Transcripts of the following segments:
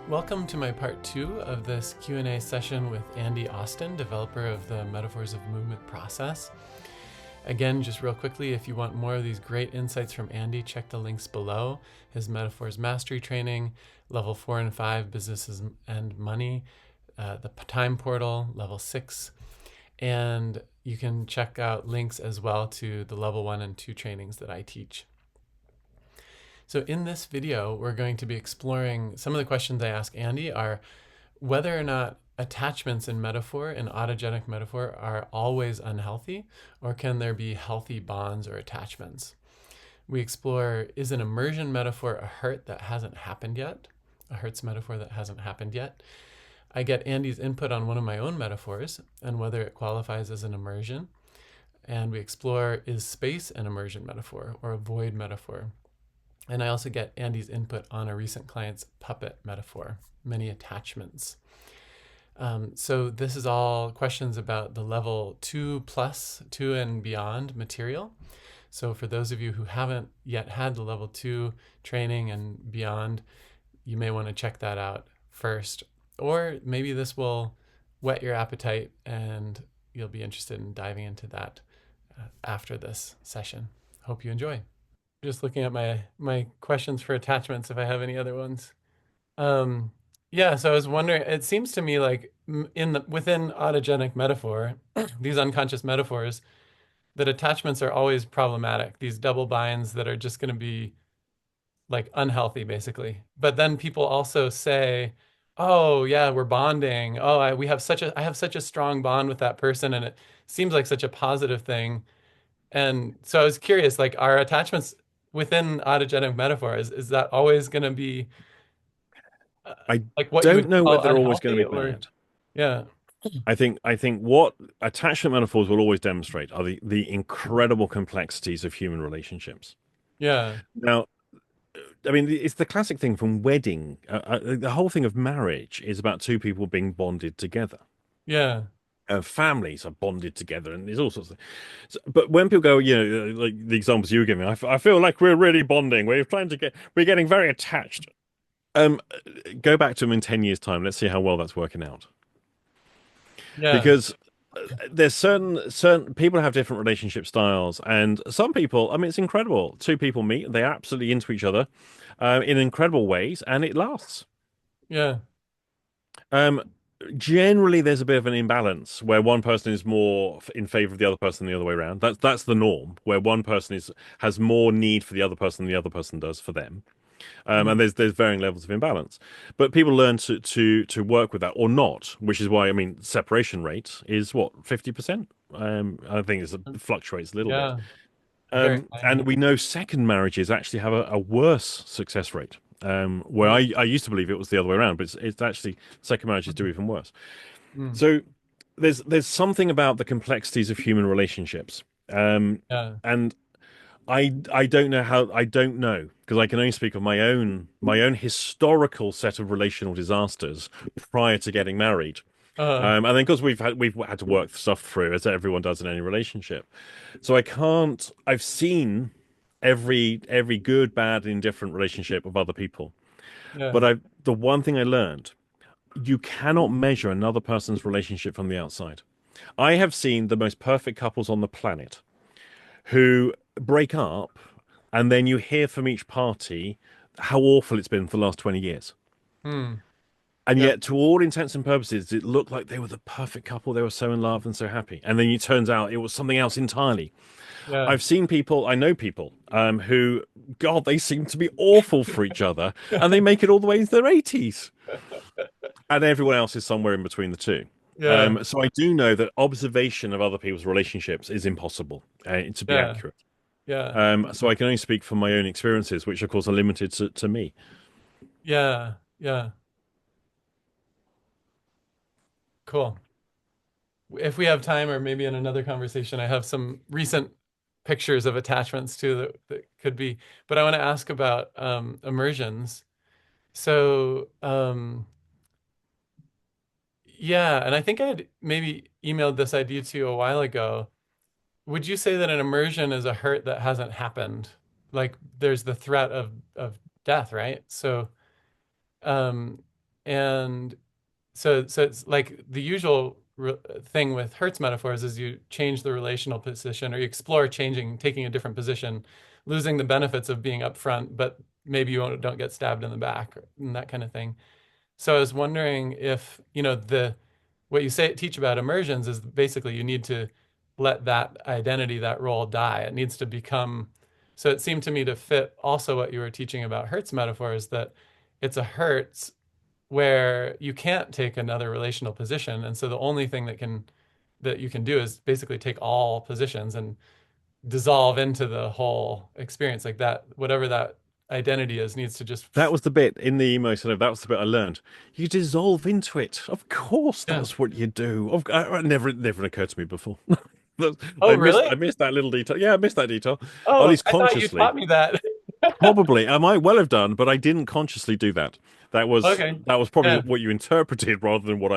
Welcome to my part 2 of this Q&A session with Andy Austin, developer of the Metaphors of Movement process. Again, just real quickly, if you want more of these great insights from Andy, check the links below. His Metaphors Mastery Training, Level 4 and 5, Businesses and Money, the Time Portal, Level 6, and you can check out links as well to the Level 1 and 2 trainings that I teach. So in this video, we're going to be exploring some of the questions I ask Andy are whether or not attachments in metaphor, in autogenic metaphor, are always unhealthy, or can there be healthy bonds or attachments? We explore, is an immersion metaphor a hurt that hasn't happened yet? A hurts metaphor that hasn't happened yet? I get Andy's input on one of my own metaphors and whether it qualifies as an immersion. And we explore, is space an immersion metaphor or a void metaphor? And I also get Andy's input on a recent client's puppet metaphor, many attachments. So this is all questions about the level 2 plus, 2 and beyond material. So for those of you who haven't yet had the level 2 training and beyond, you may want to check that out first. Or maybe this will whet your appetite and you'll be interested in diving into that after this session. Hope you enjoy. Just looking at my questions for attachments, if I have any other ones. Yeah, so I was wondering, it seems to me like within autogenic metaphor, these unconscious metaphors, that attachments are always problematic, these double binds that are just going to be like unhealthy, basically. But then people also say, oh yeah, we're bonding. Oh, I have such a strong bond with that person, and it seems like such a positive thing. And so I was curious, like, are attachments within autogenic metaphor, is that always going to be I like what you don't would know call whether they're always going unhealthy? to be Or bad. yeah, I think what attachment metaphors will always demonstrate are the incredible complexities of human relationships. yeah, Now, I mean, it's the classic thing from wedding. The whole thing of marriage is about two people being bonded together. yeah, Families are bonded together, and there's all sorts of. But when people go, like the examples you were giving, I feel like we're really bonding. We're getting very attached. Um, Go back to them in 10 years' time. Let's see how well that's working out. yeah, Because there's certain people have different relationship styles, and some people, I mean, it's incredible. Two people meet, they're absolutely into each other, in incredible ways, and it lasts. yeah, Um, Generally, there's a bit of an imbalance where one person is more in favor of the other person than the other way around. That's the norm, where one person is has more need for the other person than the other person does for them. And mm, there's varying levels of imbalance, but people learn to work with that or not, which is why I mean separation rate is what 50%. I think it fluctuates a little bit. yeah, very And tiny. we know second marriages actually have a worse success rate. Where Mm, I used to believe it was the other way around, but it's actually second marriages do mm, even worse. mm, So there's something about the complexities of human relationships. yeah, And I don't know because I can only speak of my own historical set of relational disasters prior to getting married. And then because we've had to work stuff through as everyone does in any relationship. So I can't I've seen every good, bad, indifferent relationship of other people. yeah, But the one thing I learned, you cannot measure another person's relationship from the outside. I have seen the most perfect couples on the planet who break up, and then you hear from each party how awful it's been for the last 20 years. mm, And yeah, yet, to all intents and purposes, it looked like they were the perfect couple. They were so in love and so happy. And then it turns out it was something else entirely. yeah, I know people who, God, they seem to be awful for each other, and they make it all the way into their 80s. And everyone else is somewhere in between the two. yeah, So I do know that observation of other people's relationships is impossible to be yeah, accurate. yeah, So I can only speak from my own experiences, which of course are limited to me. yeah, yeah. Cool. If we have time, or maybe in another conversation, I have some recent pictures of attachments too that could be. But I want to ask about immersions. So yeah, and I think I'd maybe emailed this idea to you a while ago. Would you say that an immersion is a hurt that hasn't happened? Like there's the threat of death, right? So Um, and so it's like the usual thing with Hertz metaphors is you change the relational position or you explore changing, taking a different position, losing the benefits of being up front, but maybe you don't get stabbed in the back and that kind of thing. So I was wondering if, the what you say teach about immersions is basically you need to let that identity, that role die. It needs to become, so it seemed to me to fit also what you were teaching about Hertz metaphors, that it's a Hertz where you can't take another relational position. And so the only thing that you can do is basically take all positions and dissolve into the whole experience like that, whatever that identity is needs to just, That was the bit in the emo sort of. That was the bit I learned. You dissolve into it. Of course, yeah. that's what you do. Never occurred to me before. Oh, really? I missed that little detail. Yeah, I missed that detail. At Oh, least I thought you consciously. taught me that. Probably. I might well have done, but I didn't consciously do that. Okay. That was probably Yeah. what you interpreted rather than what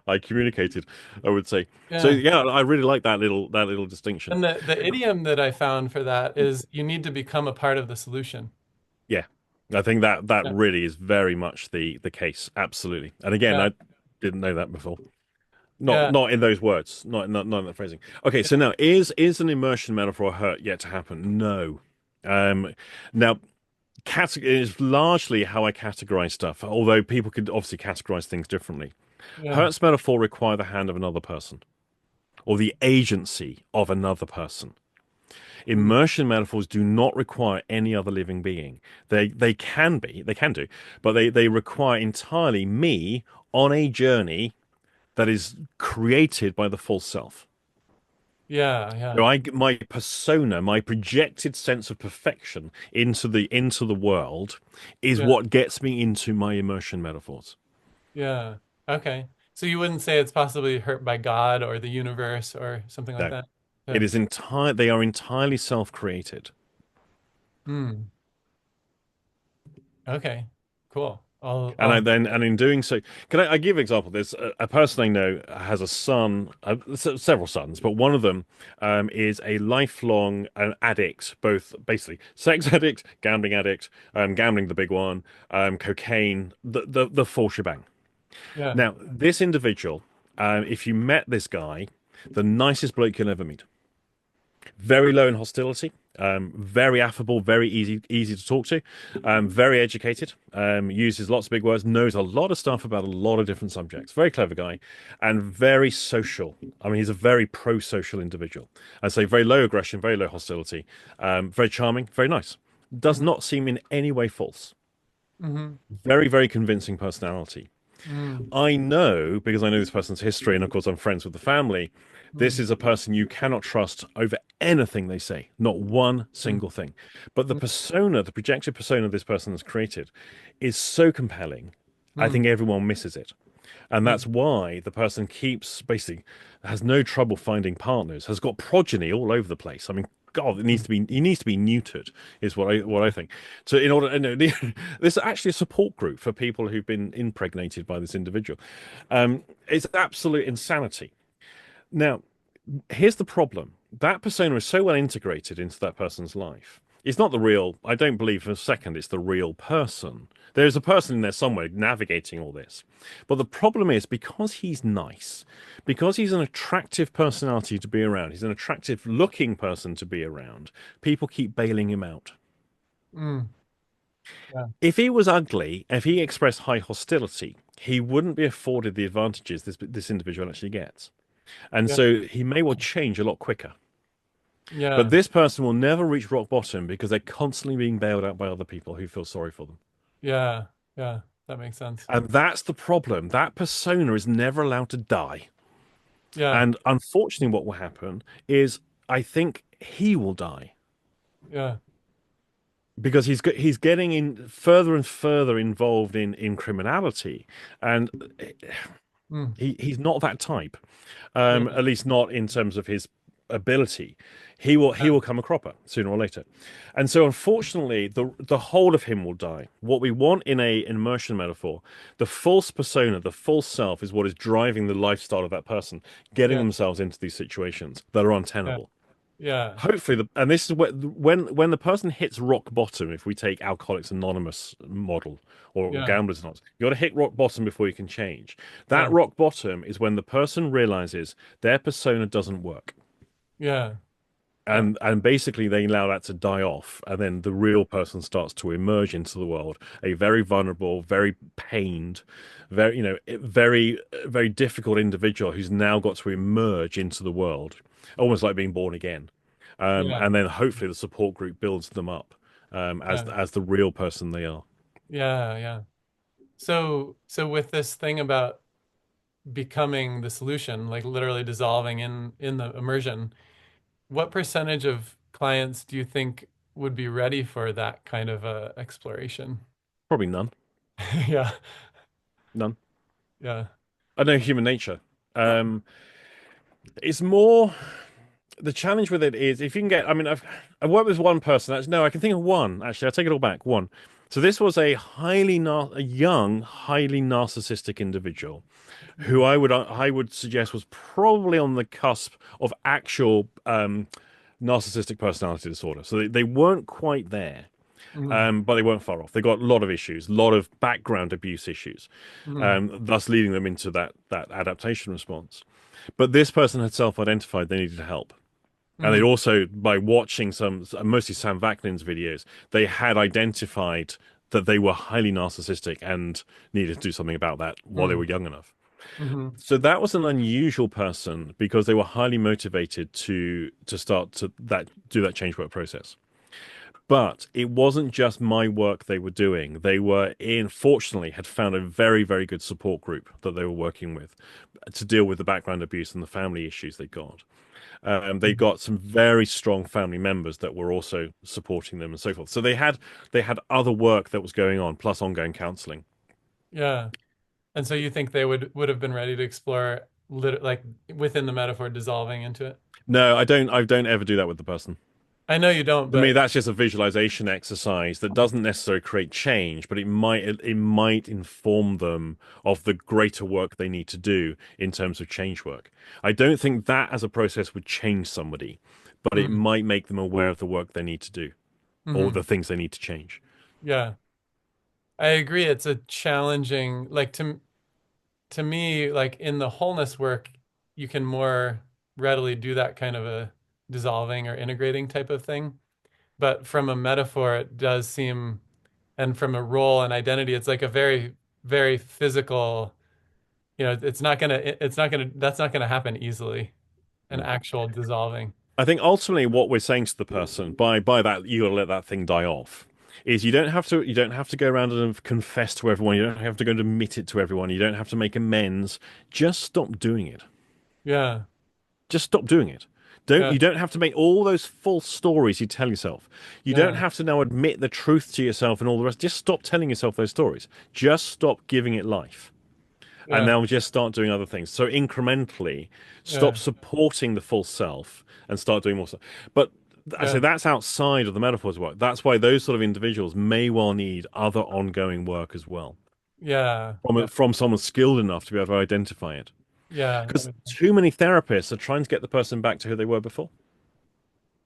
I communicated, I would say. So Yeah. yeah, I really like that little distinction. And the idiom that I found for that is you need to become a part of the solution. Yeah. I think that Yeah. really is very much the case. Absolutely. And again, Yeah. I didn't know that before. Yeah. Not in those words, not in that phrasing. Okay, so Yeah. now is an immersion metaphor hurt yet to happen? No. Now is largely how I categorize stuff, although people could obviously categorize things differently. Yeah. Hertz metaphor require the hand of another person or the agency of another person. Mm. Immersion metaphors do not require any other living being. They can do, but they require entirely me on a journey that is created by the false self. Yeah. Yeah. So my persona, my projected sense of perfection into the world is Yeah. what gets me into my immersion metaphors. Yeah. Okay. So you wouldn't say it's possibly hurt by God or the universe or something like No, that? it Yeah. is entire. They are entirely self-created. Hmm. Okay. Cool. And I I'll then, and in doing so, can I give an example? There's a person I know has a son, several sons, but one of them is a lifelong addict, both basically sex addict, gambling the big one, cocaine, the full shebang. yeah. Now, this individual, if you met this guy, the nicest bloke you'll ever meet. Very low in hostility, very affable, very easy to talk to, very educated, uses lots of big words, knows a lot of stuff about a lot of different subjects. Very clever guy, and very social. I mean, he's a very pro-social individual. I say very low aggression, very low hostility, very charming, very nice. Does Mm-hmm. not seem in any way false. Mm-hmm. Very convincing personality. Mm-hmm. I know, because I know this person's history, and of course I'm friends with the family, this is a person you cannot trust over anything they say, not one single thing. But the persona, the projected persona this person has created is so compelling, I Mm-hmm. think everyone misses it. And Yeah. that's why the person keeps basically has no trouble finding partners, has got progeny all over the place. I mean, God, he needs to be neutered, is what I think. So in order, this is actually a support group for people who've been impregnated by this individual. It's absolute insanity. Now, here's the problem. That persona is so well integrated into that person's life. It's not the real, I don't believe for a second it's the real person. There's a person in there somewhere navigating all this. But the problem is because he's nice, because he's an attractive personality to be around, he's an attractive looking person to be around, people keep bailing him out. Mm. Yeah. If he was ugly, if he expressed high hostility, he wouldn't be afforded the advantages this individual actually gets. And Yeah. so he may well change a lot quicker. But Yeah. this person will never reach rock bottom because they're constantly being bailed out by other people who feel sorry for them. Yeah. Yeah. That makes sense. And that's the problem. That persona is never allowed to die. Yeah. And unfortunately, what will happen is I think he will die Yeah. because he's getting in further and further involved in criminality, and Mm. he's not that type, Yeah. at least not in terms of his ability. He Yeah. will come a cropper sooner or later, and so unfortunately, the whole of him will die. What we want in a immersion metaphor, the false persona, the false self, is what is driving the lifestyle of that person, getting Yeah. themselves into these situations that are Yeah. untenable. Yeah. Hopefully, and this is when the person hits rock bottom, if we take Alcoholics Anonymous model or Yeah. Gamblers Anonymous, you got to hit rock bottom before you can change. That Yeah. rock bottom is when the person realizes their persona doesn't work. Yeah. Yeah. And basically they allow that to die off, and then the real person starts to emerge into the world, a very vulnerable, very pained, very very difficult individual who's now got to emerge into the world, almost like being born again. Yeah. And then hopefully the support group builds them up Yeah. as the real person they are. Yeah. Yeah. So with this thing about becoming the solution, like literally dissolving in the immersion, what percentage of clients do you think would be ready for that kind of exploration? Probably none. Yeah. None. Yeah. I know human nature. It's more. The challenge with it is if you can get. I mean, I've worked with one person. Actually, no, I can think of one. Actually, I take it all back. One. So this was a young, highly narcissistic individual who I would suggest was probably on the cusp of actual narcissistic personality disorder. So they weren't quite there, Mm-hmm. but they weren't far off. They got a lot of issues, a lot of background abuse issues, Mm-hmm. thus leading them into that adaptation response. But this person had self-identified they needed help. And they'd Mm-hmm. also, by watching some, mostly Sam Vaknin's videos, they had identified that they were highly narcissistic and needed to do something about that while they were young enough. Mm-hmm. So that was an unusual person because they were highly motivated to start to that do that change work process. But it wasn't just my work they were doing. They were fortunately, had found a very, very good support group that they were working with to deal with the background abuse and the family issues they got. They got some very strong family members that were also supporting them and so forth. So they had other work that was going on, plus ongoing counseling. Yeah. And so you think they would have been ready to explore like within the metaphor dissolving into it? No, I don't. I don't ever do that with the person. I know you don't, To me, but that's just a visualization exercise that doesn't necessarily create change, but it might inform them of the greater work they need to do in terms of change work. I don't think that as a process would change somebody, but it mm, might make them aware of the work they need to do or hmm the things they need to change. yeah, I agree. It's a challenging, like to me, like in the wholeness work, you can more readily do that kind of a dissolving or integrating type of thing. But from a metaphor, it does seem, and from a role and identity, it's like a very, very physical, that's not gonna happen easily, an actual dissolving. I think ultimately what we're saying to the person by that you gotta let that thing die off is you don't have to go around and confess to everyone. You don't have to go and admit it to everyone. You don't have to make amends. Just stop doing it. Yeah, Just stop doing it. Don't yeah, you don't have to make all those false stories you tell yourself. You don't yeah, have to now admit the truth to yourself and all the rest. Just stop telling yourself those stories. Just stop giving it life. And yeah, now just start doing other things. So incrementally, stop yeah, supporting the false self and start doing more stuff. But I yeah, say that's outside of the metaphors work. That's why those sort of individuals may well need other ongoing work as well yeah, yeah, from someone skilled enough to be able to identify it. yeah, Because too many therapists are trying to get the person back to who they were before.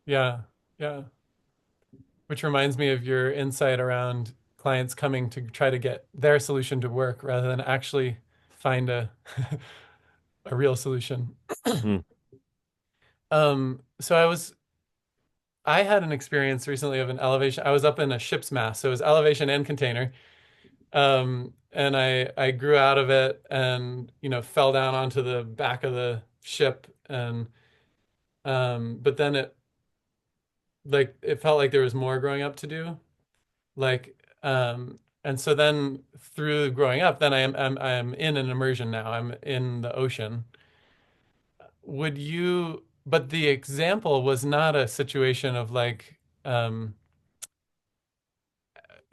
yeah, yeah. Which reminds me of your insight around clients coming to try to get their solution to work rather than actually find a a real solution. Mm, So I had an experience recently of an elevation. I was up in a ship's mast, so it was elevation and container. And I grew out of it and fell down onto the back of the ship and but then it felt like there was more growing up to do. Like and so then through growing up, then I'm in an immersion now. I'm in the ocean. Would you, but the example was not a situation of like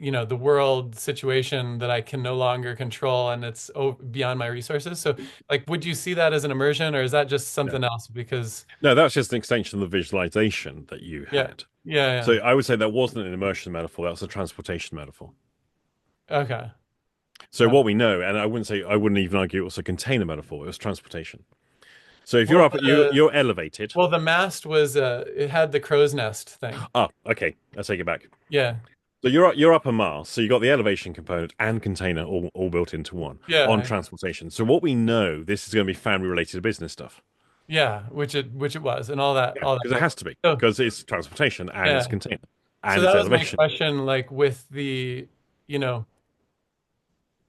the world situation that I can no longer control and it's beyond my resources. So, like, would you see that as an immersion or is that just no, something else? Because, no, that's just an extension of the visualization that you yeah, had. So yeah, I would say that wasn't an immersion metaphor. That was a transportation metaphor. yeah. Okay. So Yeah. what we know, and I wouldn't even argue it was a container metaphor. It was transportation. So if you're Well, up, you're elevated. the mast was it had the crow's nest thing. Ah, okay, I take it back. Yeah. So you're up a mast, so you got the elevation component and container all built into one on Yeah. transportation. So what we know, this is going to be family related to business stuff. Yeah, which it was and Yeah, all that because it good. has to be So, because it's transportation and it's yeah. container So and it's that was my elevation. question, like with the, you know,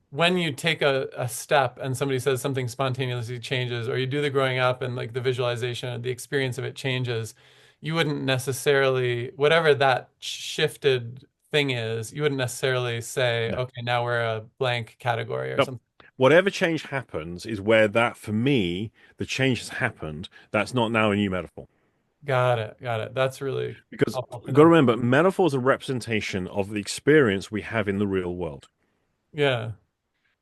when you take a step and somebody says something spontaneously changes, or you do the growing up and like the visualization, the experience of it changes, you wouldn't necessarily, whatever that shifted thing is, you wouldn't necessarily say, No, okay, now we're a blank category or no. something. Whatever change happens is where that, for me, the change has happened. That's not now a new metaphor. Got it. Got it. That's really Because helpful to you've got to know. remember, metaphor is a representation of the experience we have in the real world. Yeah.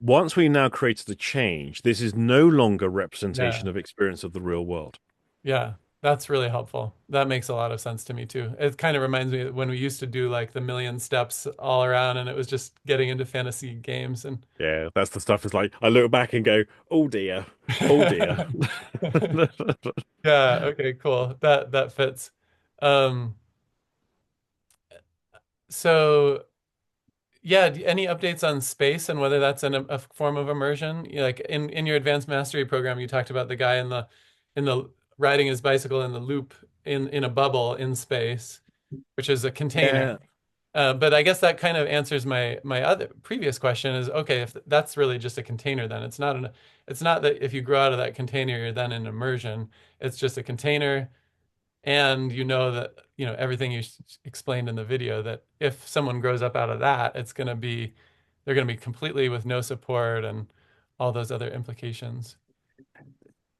Once we now created the change, this is no longer Yeah. representation of experience of the real world. Yeah, that's really helpful. That makes a lot of sense to me too. It kind of reminds me of when we used to do like the million steps all around and it was just getting into fantasy games and Yeah, that's the stuff. Is like I look back and go, "Oh dear, oh dear." yeah, okay, cool. That fits. Um, so yeah, any updates on space and whether that's a form of immersion? Like in your advanced mastery program, you talked about the guy in the riding his bicycle in the loop in a bubble in space, which is a container. Yeah, But I guess that kind of answers my other previous question is okay, if that's really just a container, then it's not that if you grow out of that container, you're then in immersion. It's just a container, and you know that everything you explained in the video that if someone grows up out of that, they're gonna be completely with no support and all those other implications.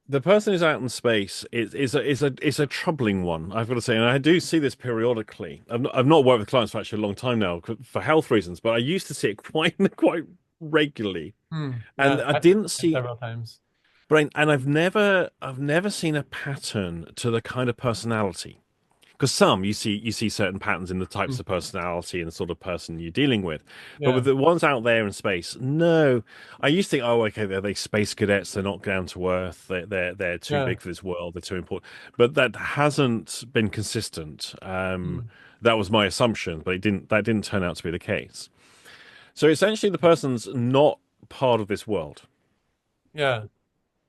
the person who's out in space is a troubling one. I've got to say, and I do see this periodically. I've not worked with clients for actually a long time now for health reasons, but I used to see it quite regularly, and Yeah, I I've didn't seen it see. several times. But and I've never seen a pattern to the kind of personality. Because some you see certain patterns in the types Hmm. of personality and the sort of person you're dealing with, but with Yeah, the ones out there in space, no. I used to think, oh, okay, they're space cadets. They're not down to earth. They're too yeah, big for this world. They're too important. But that hasn't been consistent. mm, That was my assumption, but it didn't. That didn't turn out to be the case. So essentially, the person's not part of this world. yeah,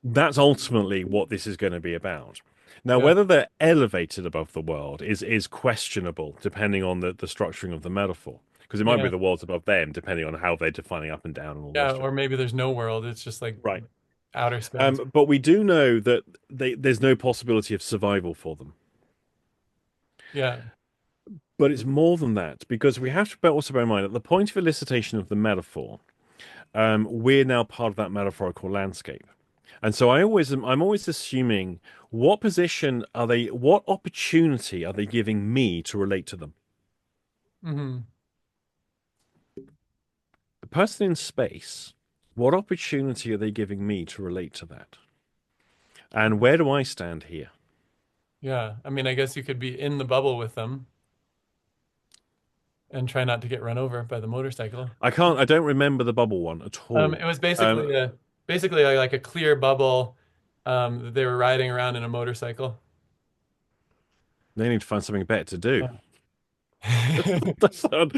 That's ultimately what this is going to be about. Now, yeah, whether they're elevated above the world is questionable, depending on the structuring of the metaphor. Because it might be yeah. the world's above them, depending on how they're defining up and down and all the Yeah, rest of or it. maybe there's no world. It's just like Right. outer space. But we do know that there's no possibility of survival for them. Yeah. But it's more than that, because we have to also bear in mind at the point of elicitation of the metaphor, we're now part of that metaphorical landscape. And so I'm always assuming what position are they, what opportunity are they giving me to relate to them? Hmm. The person in space, what opportunity are they giving me to relate to that? And where do I stand here? Yeah. I mean, I guess you could be in the bubble with them and try not to get run over by the motorcycle. I don't remember the bubble one at It all. was Um, basically like a clear bubble. That they were riding around in a motorcycle. they need to find something better to do. Yeah. That's not,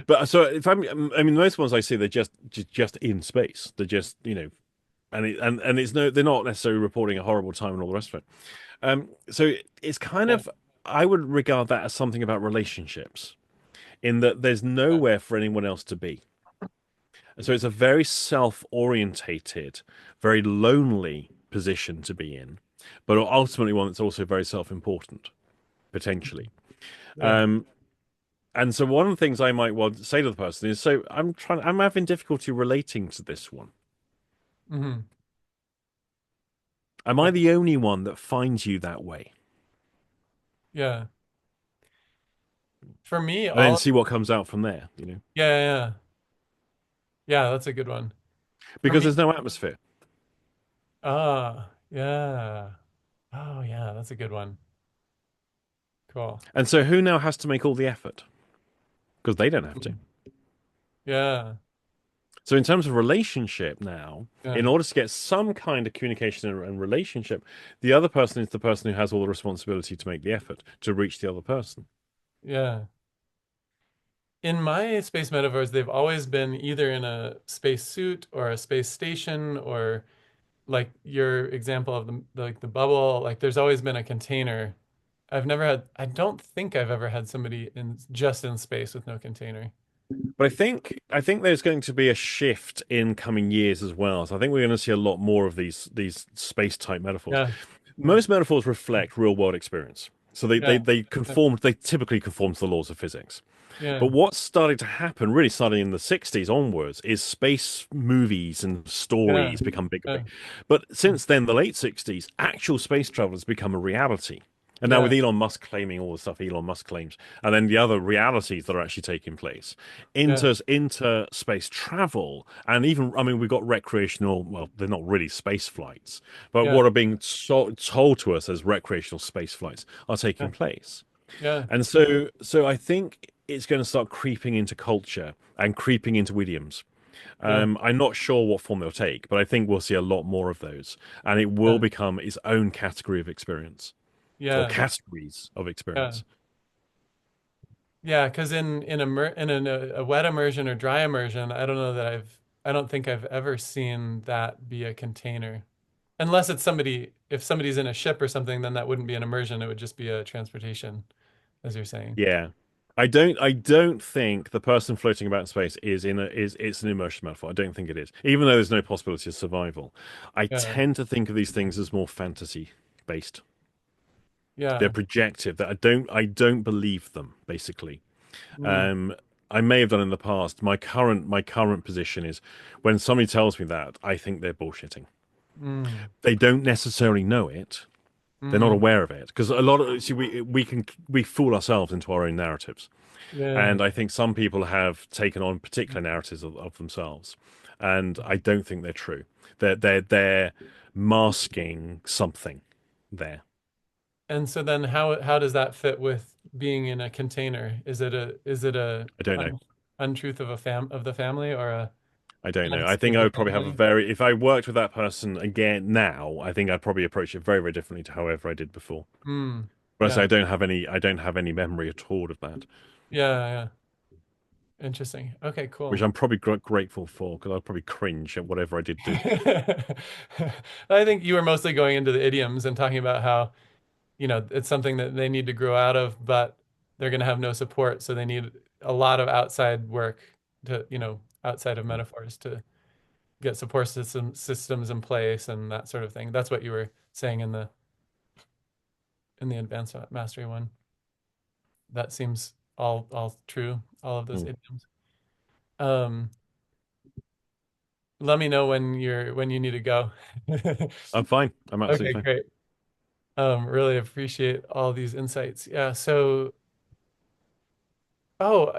but so if I mean, most ones I see, they're just in space. They're just, and it's no, they're not necessarily reporting a horrible time and all the rest of it. So it's kind Yeah. of, I would regard that as something about relationships, in that there's nowhere for anyone else to be. And so it's a very self-orientated, very lonely position to be in, but ultimately one that's also very self-important, potentially. Yeah. Um, and so one of the things I might want to say to the person is, so I'm having difficulty relating to this one. Hmm. Am I the only one that finds you that way? Yeah. For me, And then see what comes out from there. yeah, yeah, yeah. Yeah, that's a good one. For Because me, there's no atmosphere. yeah. Oh, yeah, that's a good one. Cool. And so who now has to make all the effort? Because they don't have to. Mhm. Yeah. So in terms of relationship now, Yeah. in order to get some kind of communication and relationship, the other person is the person who has all the responsibility to make the effort to reach the other person. Yeah. In my space metaphors, they've always been either in a space suit or a space station, or like your example of like the bubble, like there's always been a container. I don't think I've ever had somebody in just in space with no container. But I think there's going to be a shift in coming years as well. So I think we're going to see a lot more of these space type metaphors. Yeah. Yeah. Most metaphors reflect real world experience. So they, they, Yeah. they conform they typically conform to the laws of physics. Yeah. But what's starting to happen, really starting in the 60s onwards, is space movies and Yeah. stories become bigger. Yeah. But since then, the late 60s, actual space travel has become a reality. And now Yeah. with Elon Musk claiming all the stuff Elon Musk claims, and then the other realities that are actually taking place, Yeah. inter space travel, and even I mean we've got recreational. Well, they're not really space flights, but Yeah. what are being told to us as recreational space flights are Yeah. taking place. Yeah. And so I think it's going to start creeping into culture and creeping into idioms. Yeah. I'm not sure what form they'll take, but I think we'll see a lot more of those, and it will Yeah. become its own category of experience or Yeah. categories of Yeah. experience. Yeah, because a wet immersion or dry immersion, I don't think I've ever seen that be a container. Unless it's somebody, if somebody's in a ship or something, then that wouldn't be an immersion. It would just be a transportation, as you're saying. Yeah. I don't think the person floating about in space is it's an immersion metaphor. I don't think it is. Even though there's no possibility of survival. I Yeah. tend to think of these things as more fantasy based. They're Yeah. projective. That I don't believe them, basically. Mm, Um, I may have done in the past. My current position is when somebody tells me that, I think they're bullshitting. mm, They don't necessarily know it. They're not mm. aware of it because a lot of see we fool ourselves into our own narratives, Yeah. and I think some people have taken on particular narratives of themselves, and I don't think they're true. They're masking something there. And so then how does that fit with being in a container? Is it a I don't know. untruth of of the family or a I don't know. I fantasy think of I the would probably have a family? very, if I worked with that person again now, I think I'd probably approach it very, very differently to however I did before. Mm, But I say yeah. I don't have any memory at all of that, Yeah, yeah. Interesting. Okay, which cool. I'm probably grateful for because I'd probably cringe at whatever I did do. I think you were mostly going into the idioms and talking about how, it's something that they need to grow out of, but they're going to have no support, so they need a lot of outside work to, outside of metaphors to get support systems in place and that sort of thing. That's what you were saying in the advanced mastery one. That seems all true, all of those Mm. idioms. Um, Let me know when you need to go. I'm fine. I'm Okay, absolutely fine. great. Really appreciate all these insights. Yeah, so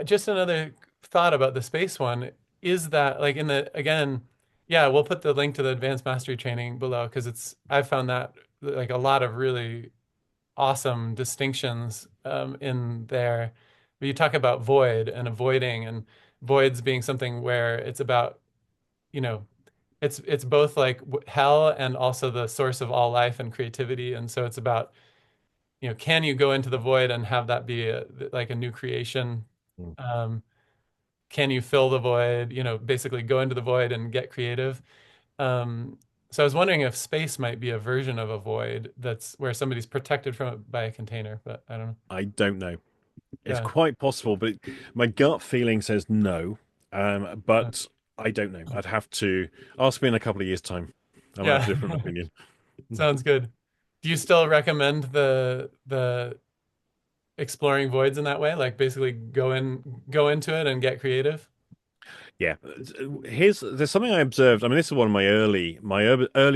just another thought about the space one is that like in the again, yeah, we'll put the link to the advanced mastery training below because I've found that like a lot of really awesome distinctions in there. But you talk about void and avoiding, and voids being something where it's about, you know, it's both like hell and also the source of all life and creativity. And so it's about, can you go into the void and have that be like a new creation? Mm. Um, can you fill the void? Basically go into the void and get creative. Um, so I was wondering if space might be a version of a void that's where somebody's protected from it by a container, but I don't know. I don't know. It's Yeah. quite possible, but my gut feeling says no. Yeah. But I don't know. I'd have to ask me in a couple of years' time. I might have a Yeah. different opinion. Sounds good. Do you still recommend the exploring voids in that way? Like basically go into it and get creative? Yeah, there's something I observed. I mean, this is one of my early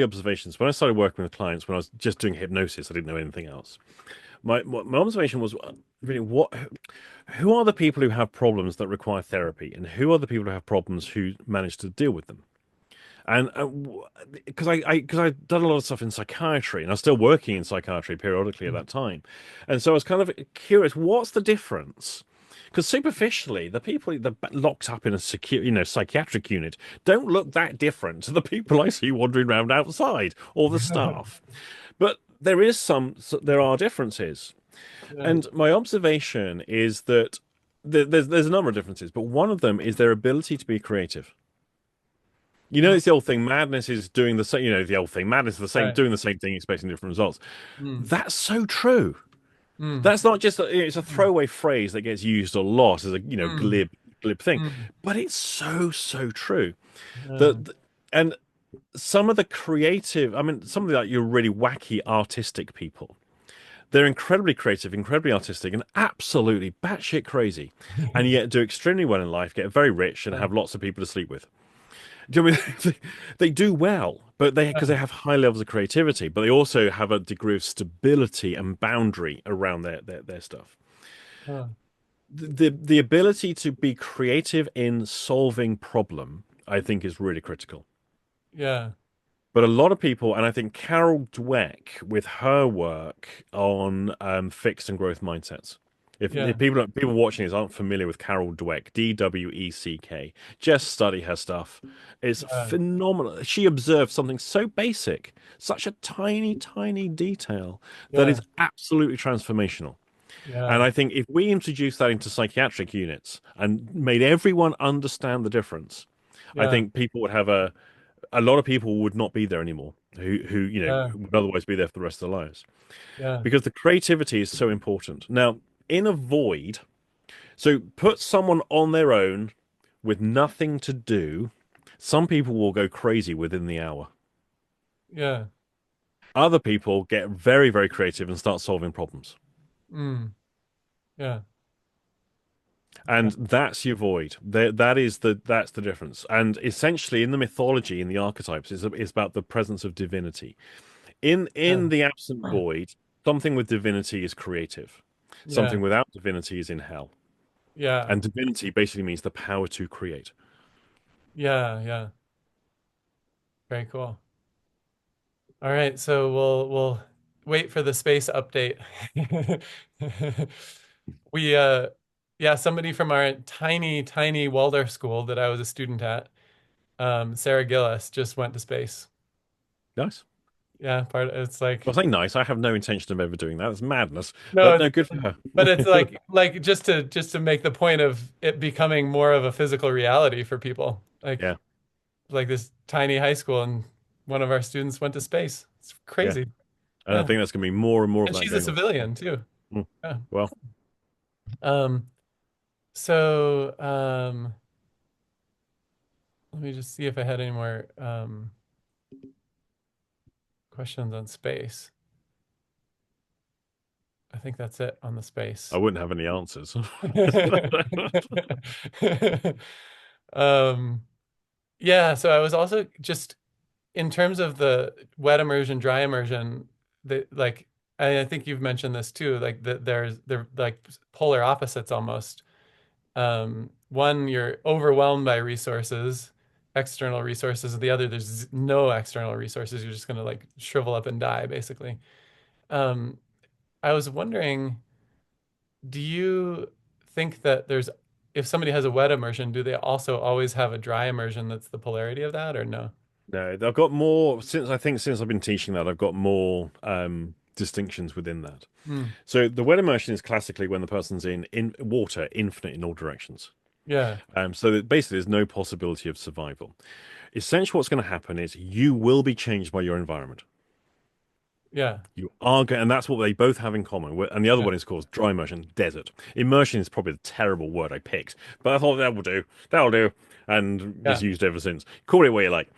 observations when I started working with clients when I was just doing hypnosis. I didn't know anything else. My observation was really who are the people who have problems that require therapy, and who are the people who have problems who manage to deal with them? And because I'd done a lot of stuff in psychiatry, and I was still working in psychiatry periodically at that time, and so I was kind of curious, what's the difference? Because superficially, the people that locked up in a secure, psychiatric unit don't look that different to the people I see wandering around outside or the staff. But there are differences. Yeah. And my observation is that there's a number of differences, but one of them is their ability to be creative. Mm, It's the old thing. Madness is doing the same. The old thing. Madness is the same, right. doing the same thing, expecting different results. Mm, That's so true. mm, That's not just it's a mm, throwaway phrase that gets used a lot as a mm, glib thing, mm. but it's so true. Yeah. That and some of the creative, I mean, some of the like your really wacky artistic people, they're incredibly creative, incredibly artistic, and absolutely batshit crazy, and yet do extremely well in life, get very rich, and Yeah. have lots of people to sleep with. Do you know what I mean? They do well, but because they have high levels of creativity, but they also have a degree of stability and boundary around their stuff. Huh. The ability to be creative in solving problem, I think, is really critical. Yeah. But a lot of people, and I think Carol Dweck with her work on fixed and growth mindsets. If Yeah. people watching this aren't familiar with Carol Dweck, Dweck, just study her stuff. It's Yeah. phenomenal. She observed something so basic, such a tiny detail that Yeah. is absolutely transformational. And Yeah. I think if we introduced that into psychiatric units and made everyone understand the difference, I Yeah. think people would have a lot of people would not be there anymore who Yeah. would otherwise be there for the rest of their lives Yeah. because the creativity is so important. Now, in a void, so put someone on their own with nothing to do, some people will go crazy within the hour. Yeah. Other people get very creative and start solving problems. Mm. Yeah. And that's your void. That's the difference. And essentially, in the mythology, in the archetypes, is about the presence of divinity. In Yeah. the absent void, something with divinity is creative. Yeah. Something without divinity is in hell. Yeah. And divinity basically means the power to create. Yeah. Yeah. Very cool. All right, so we'll wait for the space update. We yeah, somebody from our tiny Waldorf school that I was a student at, Sarah Gillis, just went to space. Nice. Yeah, it's like Well, I say nice. I have no intention of ever doing that. It's madness. no, But no, good for her. but it's like just to make the point of it becoming more of a physical reality for people. Yeah, Like this tiny high school and one of our students went to space. It's yeah. crazy. And I Yeah. think that's going to be more and more of And that she's a going on. civilian too. Mm. Yeah. Well, Um, so let me just see if I had any more questions on space. I think that's it on the I space. wouldn't have any answers. um, yeah, so I was also just in terms of the wet immersion, dry immersion, the like I think you've mentioned this too, like they're like polar opposites almost. One, you're overwhelmed by resources, external resources. The other, there's no external resources. You're just gonna like shrivel up and die, basically. Um, I was wondering, do you think that if somebody has a wet immersion, do they also always have a dry immersion that's the polarity of that, or no? No, I've got more since I've been teaching that, I've got more distinctions within that. Hmm. So the wet immersion is classically when the person's in water, infinite in all directions. Yeah, So that basically there's no possibility of survival. Essentially, what's going to happen is you will be changed by your environment. yeah, You are going, and that's what they both have in common. And the other yeah, one is called dry immersion, desert. Immersion is probably the terrible word I picked, but I thought that will do. That'll do, and just yeah, used ever since. Call it what you like.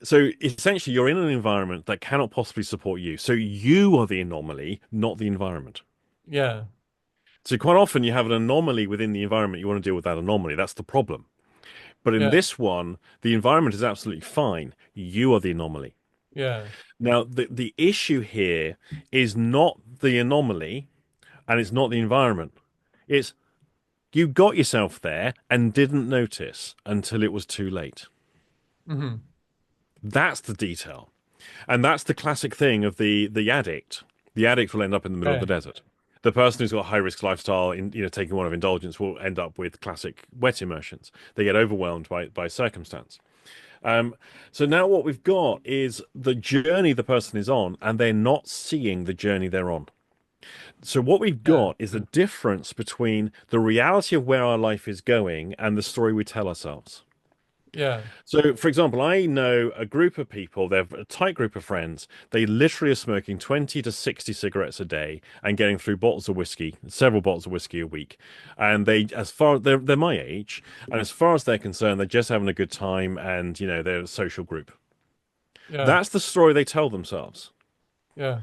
So essentially, you're in an environment that cannot possibly support you. So you are the anomaly, not the environment. yeah, So quite often you have an anomaly within the environment. You want to deal with that anomaly. That's the problem. But in yeah, this one, the environment is absolutely fine. You are the anomaly. yeah. Now, the issue here is not the anomaly and it's not the environment. It's you got yourself there and didn't notice until it was too late. Hmm. That's the detail. And that's the classic thing of the addict. The addict will end up in the middle of the Right. desert. The person who's got a high risk lifestyle in taking one of indulgence will end up with classic wet immersions. They get overwhelmed by circumstance. Um, so now what we've got is the journey the person is on, and they're not seeing the journey they're on. So what we've Yeah. got is the difference between the reality of where our life is going and the story we tell ourselves. Yeah. So, for example, I know a group of people, they're a tight group of friends. They literally are smoking 20 to 60 cigarettes a day and getting through bottles of whiskey, several bottles of whiskey a week. And as far they're my age, and as far as they're concerned, they're just having a good time and, they're a social group. Yeah. That's the story they tell themselves. Yeah.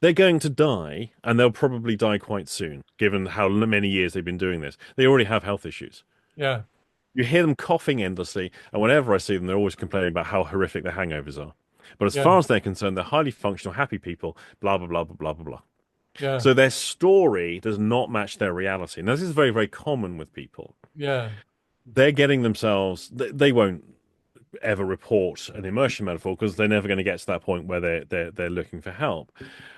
They're going to die, and they'll probably die quite soon, given how many years they've been doing this. They already have health issues. Yeah. You hear them coughing endlessly, and whenever I see them, they're always complaining about how horrific their hangovers are. But as Yeah. far as they're concerned, they're highly functional, happy people, blah, blah, blah, blah, blah, blah, blah. Yeah. So their story does not match their reality. Now, this is very, very common with people. Yeah. They're getting themselves, they won't ever report an immersion metaphor because they're never going to get to that point where they're looking for help.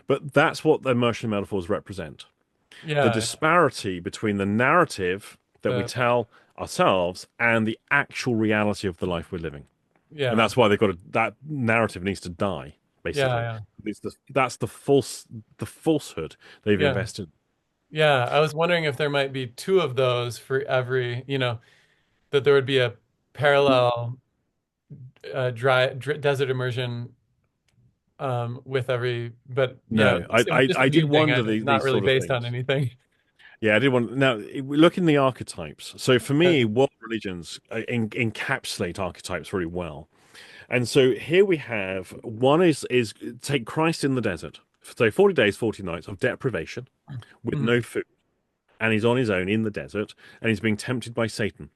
But that's what the immersion metaphors represent. The Yeah. disparity between the narrative that we The tell ourselves and the actual reality of the life we're living. And yeah. that's why that narrative needs to die, Yeah. basically. Yeah. That's the falsehood they've Yeah. invested. Yeah. I was wondering if there might be two of those for every, that there would be a parallel desert immersion with every, but No, it was just a I did me thing. wonder It's not these really sort of based on things. anything. Yeah, I did want. Now, we look in the archetypes. So for Yeah. me, world religions encapsulate archetypes really well. And so here we have one is take Christ in the desert. So 40 days, 40 nights of deprivation with Mhm. no food. And he's on his own in the desert and he's being tempted by Satan.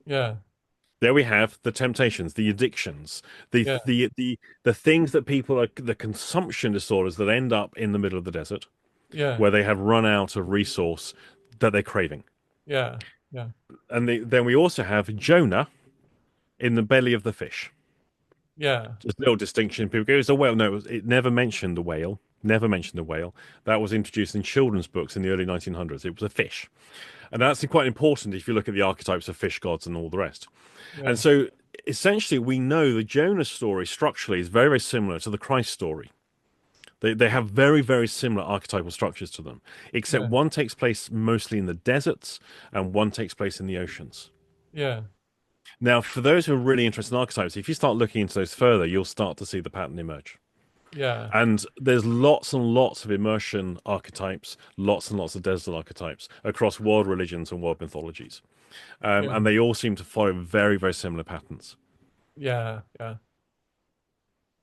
Yeah. There we have the temptations, the addictions, Yeah. the things that people are the consumption disorders that end up in the middle of the desert Yeah. where they have run out of resource that they're craving. Yeah. Yeah. And then we also have Jonah in the belly of the fish. Yeah. There's no distinction. People go, it's a whale. No, it never mentioned the whale. Never mentioned the whale. That was introduced in children's books in the early 1900s. It was a fish. And that's quite important if you look at the archetypes of fish gods and all the rest. Yeah. And so essentially, we know the Jonah story structurally is very, very similar to the Christ story. They have very, very similar archetypal structures to them, except Yeah. one takes place mostly in the deserts and one takes place in the oceans. Yeah. Now, for those who are really interested in archetypes, if you start looking into those further, you'll start to see the pattern emerge. Yeah. And there's lots and lots of immersion archetypes, lots and lots of desert archetypes across world religions and world mythologies. Yeah. And they all seem to follow very, very similar patterns. Yeah. Yeah.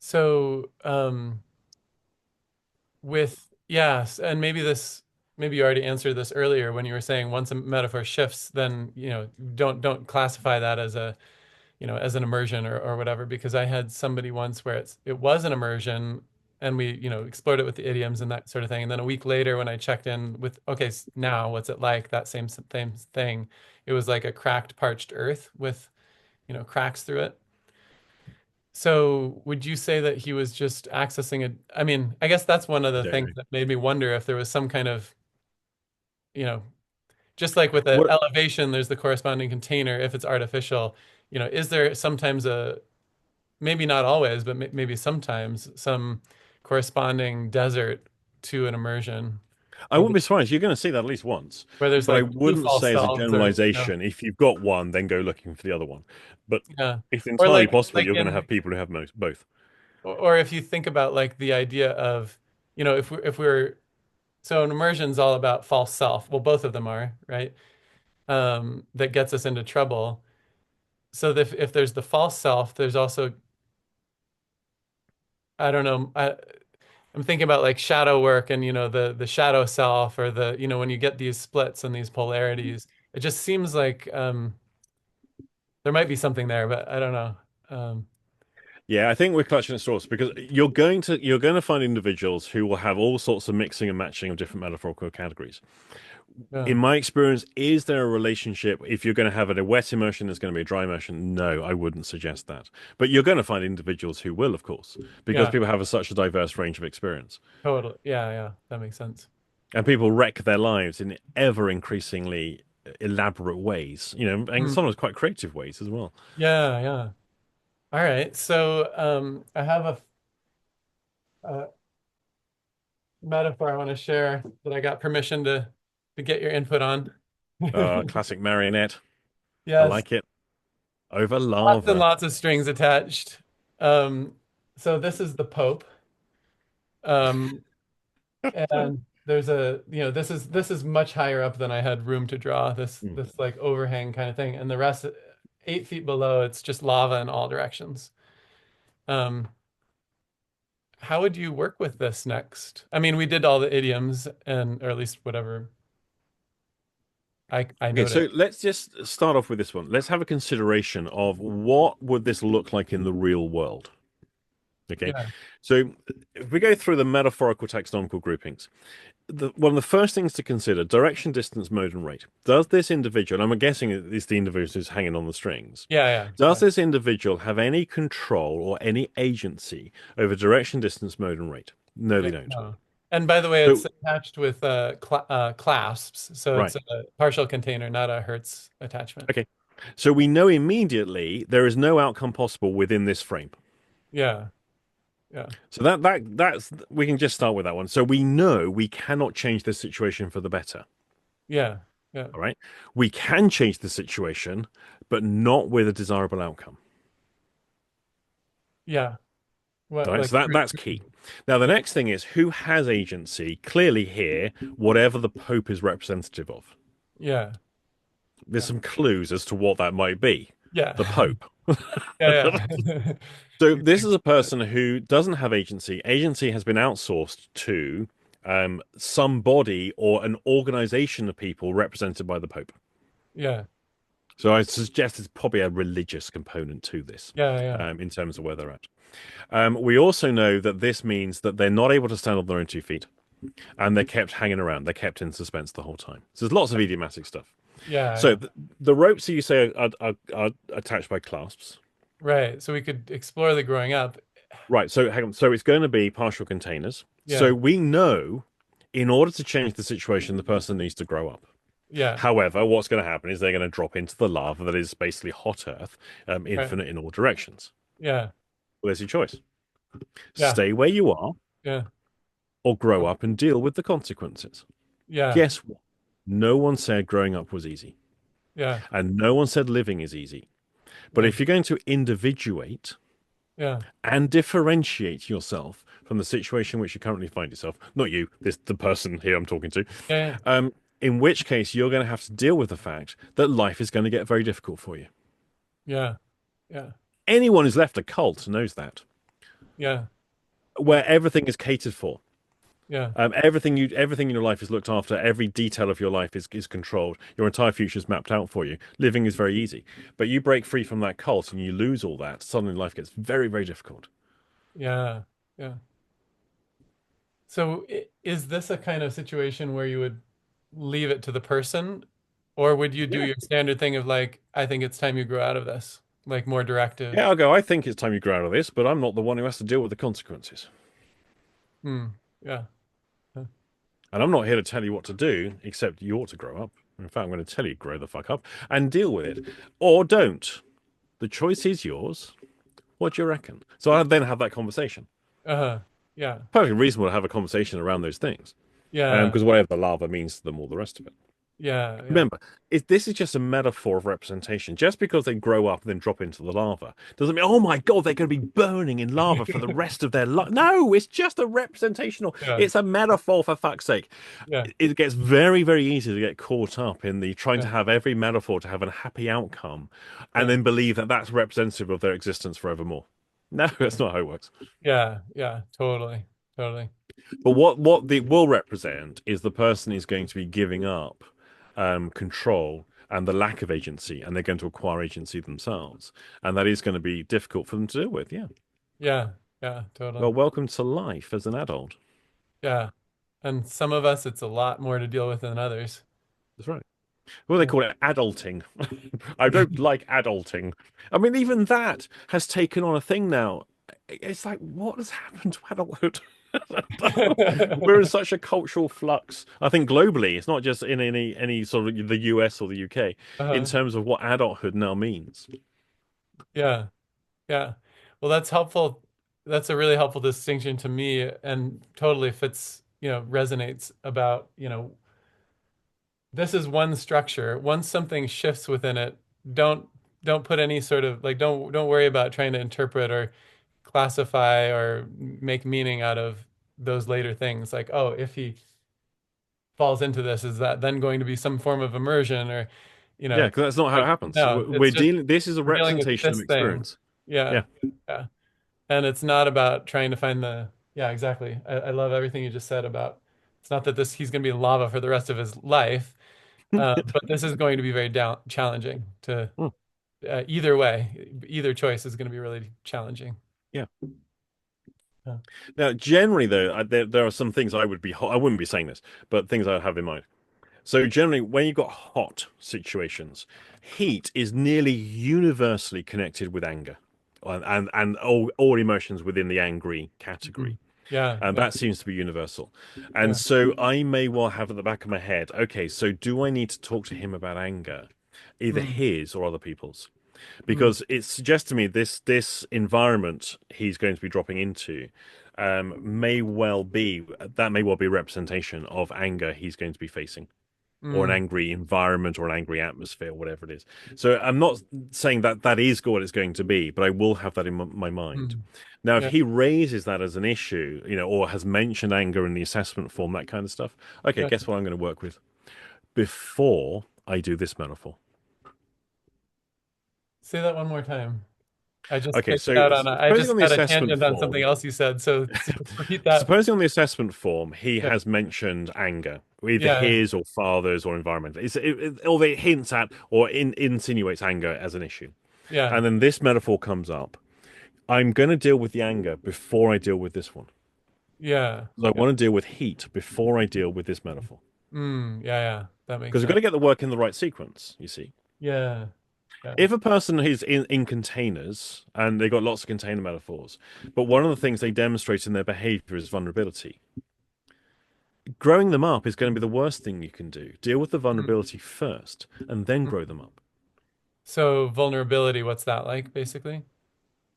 So, with yes, and maybe you already answered this earlier when you were saying once a metaphor shifts, then don't classify that as as an immersion or whatever, because I had somebody once where it was an immersion and we explored it with the idioms and that sort of thing, and then a week later when I checked in with okay, now what's it like, that same thing, it was like a cracked parched earth with cracks through it. So would you say that he was just accessing I mean, I guess that's one of I the don't things know. that made me wonder if there was some kind of, you know, just like with the What elevation, there's the corresponding container if it's artificial. Is there sometimes maybe not always, but maybe sometimes some corresponding desert to an immersion I with wouldn't be surprised. You're going to see that at least once. where there's But I like two wouldn't false say as a selves or generalization, if you've got one, then go looking for the other one. But yeah, it's or entirely possible you're going to in have people who have both. or if you think about like the idea of if we're so an immersion's all about false self. Well, both of them are, right? That gets us into trouble. So if there's the false self, there's also, I don't know, I'm thinking about like shadow work and the shadow self, or when you get these splits and these polarities, it just seems like there might be something there, but I don't know. Um, Yeah, I think we're clutching at straws because you're going to find individuals who will have all sorts of mixing and matching of different metaphorical categories. yeah, In my experience, is there a relationship? If you're going to have a wet immersion, there's going to be a dry immersion. No, I wouldn't suggest that. But you're going to find individuals who will, of course, because yeah, people have such a diverse range of experience. totally. Yeah, yeah, that makes sense. And people wreck their lives in ever increasingly elaborate ways, and Hmm. sometimes quite creative ways as well. Yeah, yeah. All right. So I have a metaphor I want to share that I got permission to get your input on. Classic Marionette. I Yes, like it. Over lots and lava. lots of strings attached. Um, so this is the Pope. Um, and there's this is much higher up than I had room to draw, this Hmm. this like overhang kind of thing. And the rest 8 feet below, it's just lava in all directions. Um, how would you work with this next? I mean, we did all the idioms and or at least whatever I Okay, noted. so let's just start off with this one. Let's have a consideration of what would this look like in the real world. Okay, Yeah, so if we go through the metaphorical taxonomical groupings, one of the first things to consider: direction, distance, mode, and rate. Does this individual, and I'm guessing it's the individual who's hanging on the strings, yeah, yeah, does yeah. this individual have any control or any agency over direction, distance, mode, and rate? No, they don't. No. And by the way, it's So, attached with clasps, so right, it's a partial container, not a Hertz attachment. okay. So we know immediately there is no outcome possible within this frame. Yeah, yeah, So that's we can just start with that one. So we know we cannot change the situation for the better. yeah, yeah, All right. We can change the situation, but not with a desirable outcome. yeah. All What right. like So that's key. Now the yeah, next thing is who has agency, clearly here, whatever the Pope is representative of. yeah, There's yeah, some clues as to what that might be. yeah, The Pope. yeah, yeah. So this is a person who doesn't have agency. Agency has been outsourced to somebody or an organization of people represented by the Pope. Yeah, So I suggest it's probably a religious component to this yeah, yeah, in terms of where they're at. We also know that this means that they're not able to stand on their own 2 feet and they're kept hanging around. They're kept in suspense the whole time. So there's lots of idiomatic stuff. yeah, So yeah. the ropes that you say are attached by clasps. Right. So we could explore the growing up. Right. So hang on. So it's going to be partial containers. Yeah, So we know in order to change the situation, the person needs to grow up. yeah, However, what's going to happen is they're going to drop into the lava that is basically hot earth, right. infinite in all directions. Yeah, Well, there's your choice. yeah, Stay where you are yeah, or grow up and deal with the consequences. yeah, Guess what? No one said growing up was easy, yeah, and no one said living is easy. But yeah, if you're going to individuate yeah, and differentiate yourself from the situation in which you currently find yourself, not you, the person here I'm talking to, yeah, in which case you're going to have to deal with the fact that life is going to get very difficult for you. yeah, yeah, Anyone who's left a cult knows that, yeah, yeah, where everything is catered for. yeah, Everything in your life is looked after. Every detail of your life is controlled. Your entire future is mapped out for you. Living is very easy, but you break free from that cult and you lose all that. Suddenly, life gets very, very difficult. yeah, yeah. So is this a kind of situation where you would leave it to the person, or would you do Yeah, your standard thing of like, I think it's time you grow out of this, like more yeah. directive? I'll go. I think it's time you grow out of this, but I'm not the one who has to deal with the consequences, Hmm. Yeah. and I'm not here to tell you what to do. Except you ought to grow up. In fact, I'm going to tell you grow the fuck up and deal with it, or don't. The choice is yours. What do you reckon? So I then have that conversation. Uh-huh. Yeah. Perfectly reasonable to have a conversation around those things, Yeah. because whatever the lava means to them, all the rest of it. Yeah. Yeah. Remember, this is just a metaphor of representation. Just because they grow up and then drop into the lava doesn't mean, oh my God, they're going to be burning in lava for the rest of their life. No, it's just a representational. Yeah. It's a metaphor, for fuck's sake. Yeah. It gets very, very easy to get caught up in the trying Yeah. to have every metaphor to have a happy outcome and Yeah. then believe that that's representative of their existence forevermore. No, that's not how it works. Yeah. Yeah. Totally. Totally. But what it will represent is the person is going to be giving up control and the lack of agency, and they're going to acquire agency themselves, and that is going to be difficult for them to deal with. Yeah. Yeah. Yeah. Totally. Well, welcome to life as an adult. Yeah. And some of us, it's a lot more to deal with than others. That's right. What do they Yeah. call it? Adulting. I don't like adulting. I mean, even that has taken on a thing now. It's like, what has happened to adulthood? We're in such a cultural flux. I think globally, it's not just in any sort of the US or the UK, in Uh-huh. terms of what adulthood now means. Yeah, yeah. Well, that's helpful. That's a really helpful distinction to me and totally fits, resonates about, this is one structure. Once something shifts within it, don't don't put any sort of like don't worry about trying to interpret or classify or make meaning out of those later things. Like, oh, if he falls into this, is that then going to be some form of immersion or, Yeah, because that's not how it happens. no, it's We're just dealing. This is a we're dealing with representation of this thing. experience. Yeah. Yeah. Yeah. And it's not about trying to find the, yeah, exactly. I love everything you just said about it's not that he's going to be in lava for the rest of his life, but this is going to be very challenging to Hmm. either way. Either choice is going to be really challenging. Yeah. Yeah. Now, generally, though, there are some things I wouldn't be saying this, but things I have in mind. So generally, when you've got hot situations, heat is nearly universally connected with anger, and all emotions within the angry category. Mhm. Yeah. And Yeah. that seems to be universal. And Yeah. so I may well have at the back of my head, okay, so do I need to talk to him about anger, either Mm, his or other people's? mm, Because it suggests to me this environment he's going to be dropping into may well be a representation of anger he's going to be facing, or an mm, angry environment or an angry atmosphere, whatever it is. So I'm not saying that that is what it's going to be, but I will have that in my mind. mm. Now, if Yeah. he raises that as an issue, or has mentioned anger in the assessment form, that kind of stuff, okay, Yeah. guess what I'm going to work with before I do this metaphor. Say that one more time. I just Okay, spaced so out on. I supposing just on the had a assessment tangent on something form, else you said. So repeat that. supposing on the assessment form he Yeah. has mentioned anger, either Yeah. his or father's or environmental, or it hints at or insinuates anger as an issue. Yeah. And then this metaphor comes up. I'm going to deal with the anger before I deal with this one. Yeah. I Yeah. want to deal with heat before I deal with this metaphor. Yeah. Yeah. That makes Because we've got sense. to get the work in the right sequence, you see. Yeah. Yeah. If a person is in containers and they've got lots of container metaphors, but one of the things they demonstrate in their behavior is vulnerability, growing them up is going to be the worst thing you can do. Deal with the Mm, vulnerability first and then mm. grow them up. So vulnerability, what's that like, basically?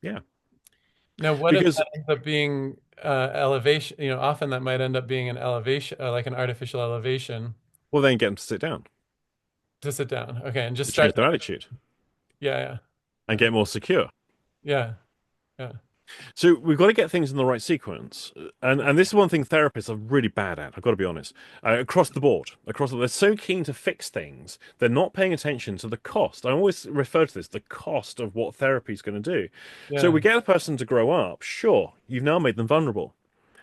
Yeah. Now, what if Because, that ends up being elevation? Often that might end up being an elevation, like an artificial elevation well, then get them to sit down, to sit down. Okay, and just to start. change their attitude Yeah. and Yeah. get more secure. Yeah. Yeah. So we've got to get things in the right sequence, and this is one thing therapists are really bad at. I've got to be honest. Across the board, they're so keen to fix things, they're not paying attention to the cost. I always refer to this the cost of what therapy is going to do. So Yeah. we get a person to grow up. Sure, you've now made them vulnerable.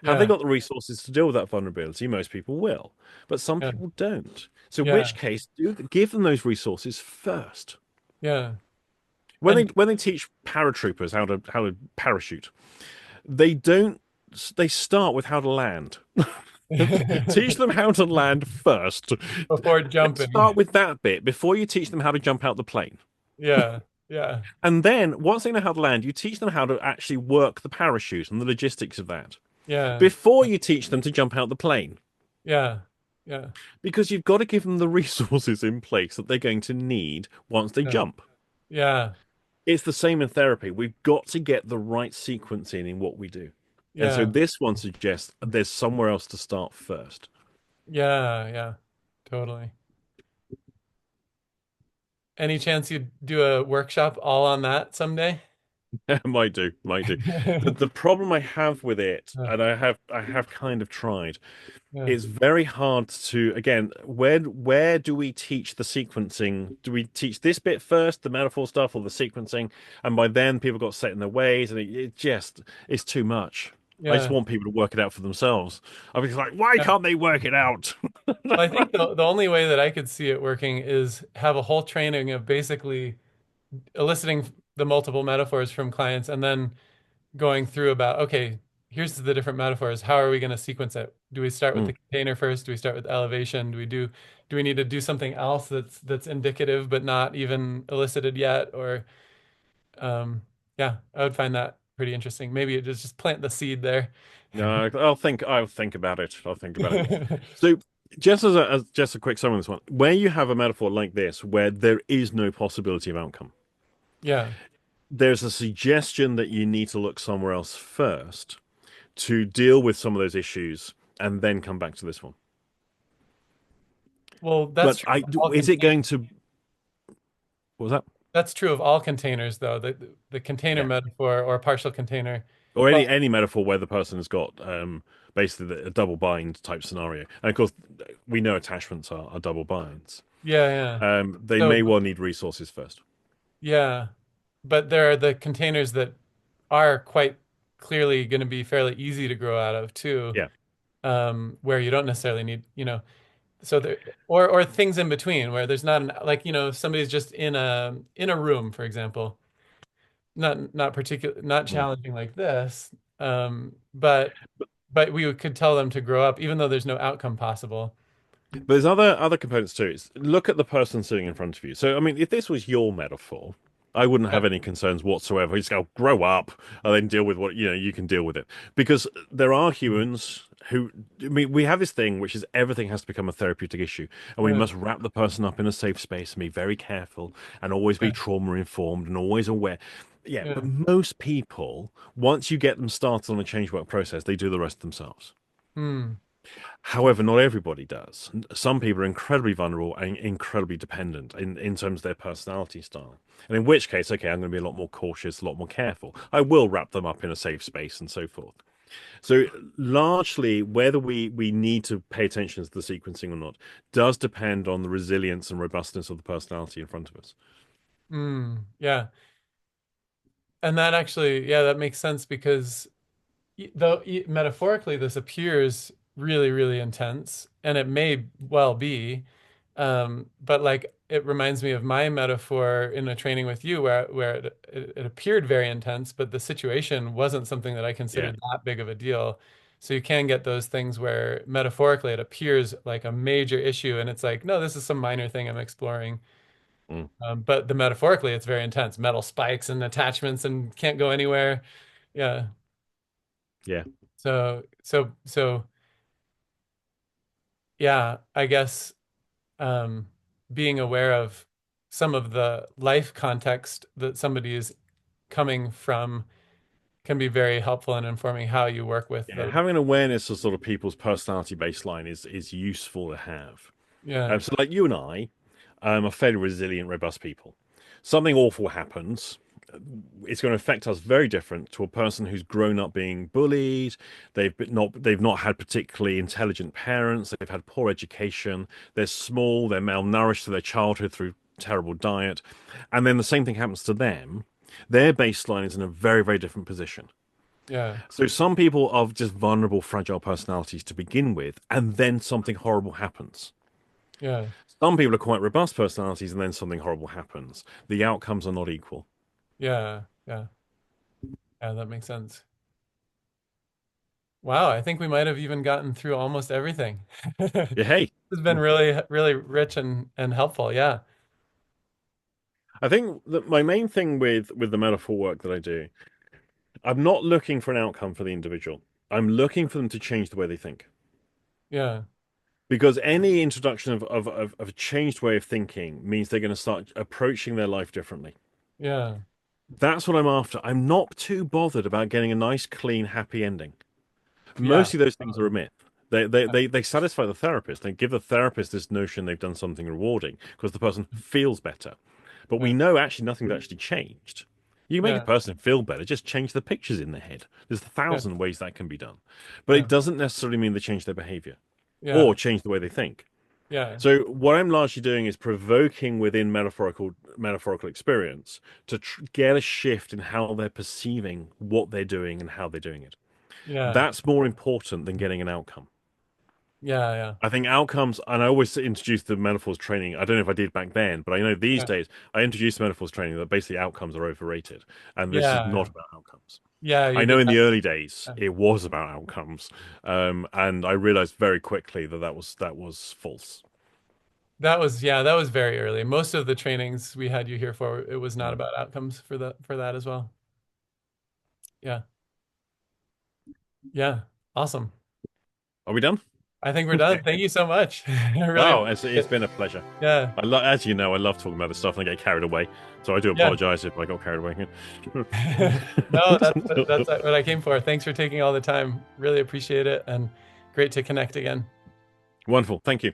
Have they Yeah. got the resources to deal with that vulnerability? Most people will, but some Yeah. people don't. So in Yeah. which case, give them those resources first. Yeah. When they And when they teach paratroopers how to parachute, they don't they start with how to land. Teach them how to land first. before Let's jumping. start with that bit before you teach them how to jump out the plane. Yeah. Yeah. And then once they know how to land, you teach them how to actually work the parachute and the logistics of that Yeah. before you teach them to jump out the plane. Yeah. Yeah. Because you've got to give them the resources in place that they're going to need once they Yeah. jump. Yeah. It's the same in therapy. We've got to get the right sequence in what we do. And so Yeah. this one suggests there's somewhere else to start first. Yeah. Yeah. Totally. Any chance you'd do a workshop all on that someday? Might do, might do. The problem I have with it, Yeah. and I have kind of tried, Yeah. it's very hard to, again, where do we teach the sequencing? Do we teach this bit first, the metaphor stuff, or the sequencing? And by then people got set in their ways, and it just it's too much. I just Yeah. want people to work it out for themselves. I was like, why Yeah. can't they work it out? Well, I think the only way that I could see it working is have a whole training of basically eliciting the multiple metaphors from clients and then going through about, okay, here's the different metaphors. How are we going to sequence it? Do we start with Mm. the container first? Do we start with elevation? Do we need to do something else that's indicative but not even elicited yet? Or yeah, I would find that pretty interesting. Maybe it just plant the seed there. No, I'll think about it. I'll think about it. So just a quick summary on this one. Where you have a metaphor like this, where there is no possibility of outcome, Yeah. there's a suggestion that you need to look somewhere else first to deal with some of those issues and then come back to this one. Well, that's But true of all is it containers. going to, what was that? That's true of all containers, though. The container Yeah. metaphor or partial container. Or Well, any metaphor where the person has got basically a double bind type scenario. And of course, we know attachments are double binds. yeah, yeah. They So may well need resources first. yeah, but there are the containers that are quite clearly going to be fairly easy to grow out of too, Yeah. where you don't necessarily need, so there or things in between where there's not an like, if somebody's just in a room, for example, not particular, not Mm. challenging like this, but we could tell them to grow up even though there's no outcome possible. But there's other components too. Look at the person sitting in front of you. So, I mean, if this was your metaphor, I wouldn't Yeah, have any concerns whatsoever. You just go, grow up, and then deal with what, you can deal with it. Because there are humans who, I mean, we have this thing, which is everything has to become a therapeutic issue. And we yeah, must wrap the person up in a safe space and be very careful and always be yeah, trauma informed and always aware. Yeah, yeah. but most people, once you get them started on a change work process, they do the rest themselves. Hmm. However, not everybody does. Some people are incredibly vulnerable and incredibly dependent in terms of their personality style. And in which case, okay, I'm going to be a lot more cautious, a lot more careful. I will wrap them up in a safe space and so forth. So largely, whether we need to pay attention to the sequencing or not does depend on the resilience and robustness of the personality in front of us. Yeah. And that actually, yeah, that makes sense because though metaphorically this appears really, really intense, and it may well be, but like it reminds me of my metaphor in a training with you where it appeared very intense, but the situation wasn't something that I Yeah. considered that big of a deal. So you can get those things where metaphorically it appears like a major issue, and it's like, no, this is some minor thing I'm exploring. Mm. But the metaphorically, it's very intense. Metal spikes and attachments and can't go anywhere. Yeah. Yeah. So yeah, I guess being aware of some of the life context that somebody is coming from can be very helpful in informing how you work with Yeah. those. Having an awareness of sort of people's personality baseline is useful to have. Yeah, So, like you and I, are fairly resilient, robust people. Something awful happens, it's going to affect us very different to a person who's grown up being bullied. They've not had particularly intelligent parents. They've had poor education. They're small. They're malnourished through their childhood through terrible diet, and then the same thing happens to them. Their baseline is in a very, very different position. yeah, So some people are just vulnerable, fragile personalities to begin with, and then something horrible happens. yeah, Some people are quite robust personalities, and then something horrible happens. The outcomes are not equal. yeah, yeah, yeah. That makes sense. Wow, I think we might have even gotten through almost everything. Yeah, hey, This has been really, really rich and helpful. Yeah, I think that my main thing with the metaphor work that I do, I'm not looking for an outcome for the individual. I'm looking for them to change the way they think. yeah, Because any introduction of a changed way of thinking means they're going to start approaching their life differently. yeah, That's what I'm after. I'm not too bothered about getting a nice, clean, happy ending. yeah, Most of those things are a totally. myth. They satisfy the therapist. They give the therapist this notion they've done something rewarding because the person feels better. But Yeah, we know actually nothing's actually changed. You can make a yeah, person feel better, just change the pictures in their head. There's a yeah, thousand ways that can be done. But yeah, it doesn't necessarily mean they change their behavior yeah, or change the way they think. yeah, So what I'm largely doing is provoking within metaphorical experience to get a shift in how they're perceiving what they're doing and how they're doing it. yeah, That's more important than getting an outcome. yeah, yeah, I think outcomes, and I always introduce the metaphors training. I don't know if I did back then, but I know these yeah, days I introduce metaphors training that basically outcomes are overrated, and this is yeah, not about outcomes. yeah. I You know did in that. the early days Yeah. it was about outcomes, and I realized very quickly that that was false. That was very early. Most of the trainings we had you here for, it was not Mm. about outcomes for that as well. Yeah. Yeah. Awesome. Are we done? I think we're done. Thank you so much. I really Oh, appreciate it's it. been a pleasure. Yeah. As you know, I love talking about this stuff and I get carried away. So I do Yeah. apologize if I got carried away. No, that's what I came for. Thanks for taking all the time. Really appreciate it, and great to connect again. Wonderful. Thank you.